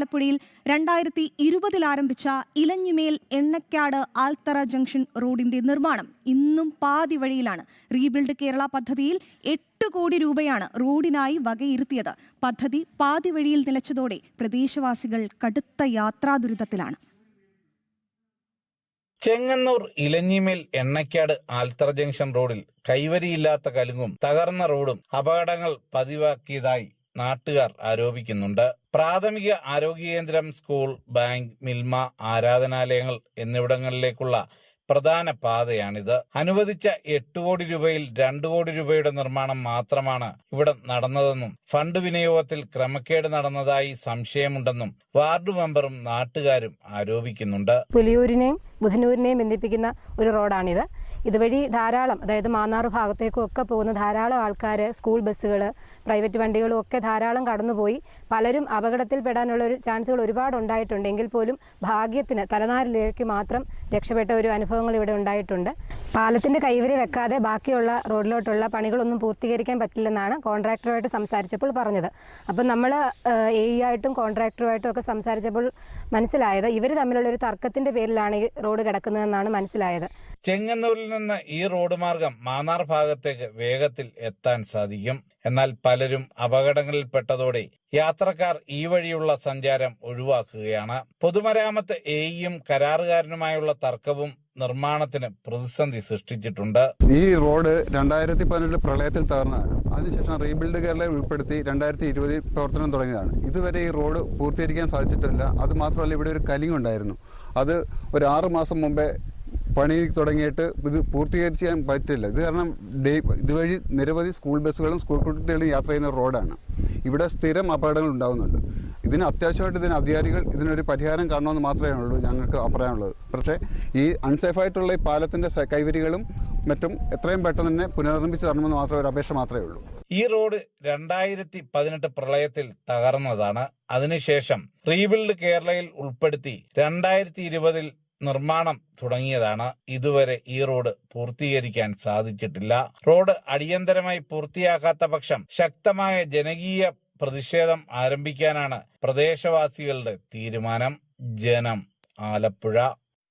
ആലപ്പുഴയിൽ 2020 ആരംഭിച്ച ഇലഞ്ഞിമേൽ എണ്ണക്കാട് ആൽത്തറ ജംഗ്ഷൻ റോഡിന്റെ നിർമ്മാണം ഇന്നും പാതി വഴിയിലാണ്. റീബിൽഡ് കേരള പദ്ധതിയിൽ 8 കോടി രൂപയാണ് റോഡിനായി വകയിരുത്തിയത്. പദ്ധതി പാതി വഴിയിൽ നിലച്ചതോടെ പ്രദേശവാസികൾ കടുത്ത യാത്രാദുരിതത്തിലാണ്. ചെങ്ങന്നൂർ ഇലഞ്ഞിമേൽ എണ്ണക്കാട് ആൽത്തറ ജംഗ്ഷൻ റോഡിൽ കൈവരിയില്ലാത്ത കലുങ്ങും തകർന്ന റോഡും അപകടങ്ങൾ പതിവാക്കിയതായി നാട്ടുകാർ ആരോപിക്കുന്നുണ്ട്. പ്രാഥമിക ആരോഗ്യ കേന്ദ്രം, സ്കൂൾ, ബാങ്ക്, മിൽമ, ആരാധനാലയങ്ങൾ എന്നിവിടങ്ങളിലേക്കുള്ള പ്രധാന പാതയാണിത്. അനുവദിച്ച 8 കോടി രൂപയിൽ 2 കോടി രൂപയുടെ നിർമ്മാണം മാത്രമാണ് ഇവിടെ നടന്നതെന്നും ഫണ്ട് വിനിയോഗത്തിൽ ക്രമക്കേട് നടന്നതായി സംശയമുണ്ടെന്നും വാർഡ് മെമ്പറും നാട്ടുകാരും ആരോപിക്കുന്നുണ്ട്. പുലിയൂരിനെയും ബുധനൂരിനെയും ബന്ധിപ്പിക്കുന്ന ഒരു റോഡാണിത്. ഇതുവഴി ധാരാളം, അതായത് മാന്നാർ ഭാഗത്തേക്കും ഒക്കെ പോകുന്ന ധാരാളം ആൾക്കാർ, സ്കൂൾ ബസ്സുകൾ, പ്രൈവറ്റ് വണ്ടികളും ഒക്കെ ധാരാളം കടന്നുപോയി പലരും അപകടത്തിൽപ്പെടാനുള്ള ഒരു ചാൻസുകൾ ഒരുപാട് ഉണ്ടായിട്ടുണ്ടെങ്കിൽ പോലും ഭാഗ്യത്തിന് തലനാരിലേക്ക് മാത്രം രക്ഷപ്പെട്ട ഒരു അനുഭവങ്ങൾ ഇവിടെ ഉണ്ടായിട്ടുണ്ട്. പാലത്തിന്റെ കൈവരി വെക്കാതെ ബാക്കിയുള്ള റോഡിലോട്ടുള്ള പണികളൊന്നും പൂർത്തീകരിക്കാൻ പറ്റില്ലെന്നാണ് കോൺട്രാക്ടറുമായിട്ട് സംസാരിച്ചപ്പോൾ പറഞ്ഞത്. അപ്പം നമ്മൾ AE ആയിട്ടും കോൺട്രാക്ടറുമായിട്ടും ഒക്കെ സംസാരിച്ചപ്പോൾ മനസ്സിലായത് ഇവർ തമ്മിലുള്ള ഒരു തർക്കത്തിന്റെ പേരിലാണ് ഈ റോഡ് കിടക്കുന്നതെന്നാണ് മനസ്സിലായത്. ചെങ്ങന്നൂരിൽ നിന്ന് ഈ റോഡ് മാർഗം മാന്നാർ ഭാഗത്തേക്ക് വേഗത്തിൽ എത്താൻ സാധിക്കും. എന്നാൽ പലരും അപകടങ്ങളിൽപ്പെട്ടതോടെ യാത്രക്കാർ ഈ വഴിയുള്ള സഞ്ചാരം ഒഴിവാക്കുകയാണ്. പൊതുമരാമത്ത് AEയും കരാറുകാരനുമായുള്ള തർക്കവും നിർമ്മാണത്തിന് പ്രതിസന്ധി സൃഷ്ടിച്ചിട്ടുണ്ട്. ഈ റോഡ് 2018 പ്രളയത്തിൽ തകർന്നതാണ്. അതിനുശേഷം റീബിൽഡ് കേരളയിൽ ഉൾപ്പെടുത്തി 2020 പ്രവർത്തനം തുടങ്ങിയതാണ്. ഇതുവരെ ഈ റോഡ് പൂർത്തീകരിക്കാൻ സാധിച്ചിട്ടില്ല. അതുമാത്രമല്ല, ഇവിടെ ഒരു കലിംഗ് ഉണ്ടായിരുന്നു. അത് ഒരു 6 മാസം മുമ്പേ പണി തുടങ്ങിയിട്ട് ഇത് പൂർത്തീകരിക്കാൻ പറ്റില്ല. ഇത് കാരണം ഇതുവഴി നിരവധി സ്കൂൾ ബസ്സുകളും സ്കൂൾ കുട്ടികളും യാത്ര ചെയ്യുന്ന റോഡാണ്. ഇവിടെ സ്ഥിരം അപകടങ്ങൾ ഉണ്ടാകുന്നുണ്ട്. ഇതിന് അത്യാവശ്യമായിട്ട് അധികാരികൾ ഇതിനൊരു പരിഹാരം കാണണമെന്ന് മാത്രമേ ഉള്ളൂ ഞങ്ങൾക്ക് പറയാനുള്ളത്. പക്ഷേ ഈ അൺസേഫായിട്ടുള്ള ഈ പാലത്തിൻ്റെ കൈവരികളും മറ്റും എത്രയും പെട്ടെന്ന് തന്നെ പുനർനിർമ്മിച്ച് തരണമെന്ന് മാത്രം ഒരു അപേക്ഷ മാത്രമേ ഉള്ളൂ. ഈ റോഡ് 2018 പ്രളയത്തിൽ തകർന്നതാണ്. അതിനുശേഷം റീബിൽഡ് കേരളയിൽ ഉൾപ്പെടുത്തി 2020 നിർമ്മാണം തുടങ്ങിയതാണ്. ഇതുവരെ ഈ റോഡ് പൂർത്തീകരിക്കാൻ സാധിച്ചിട്ടില്ല. റോഡ് അടിയന്തരമായി പൂർത്തിയാക്കാത്ത പക്ഷം ശക്തമായ ജനകീയ പ്രതിഷേധം ആരംഭിക്കാനാണ് പ്രദേശവാസികളുടെ തീരുമാനം. ജനം, ആലപ്പുഴ.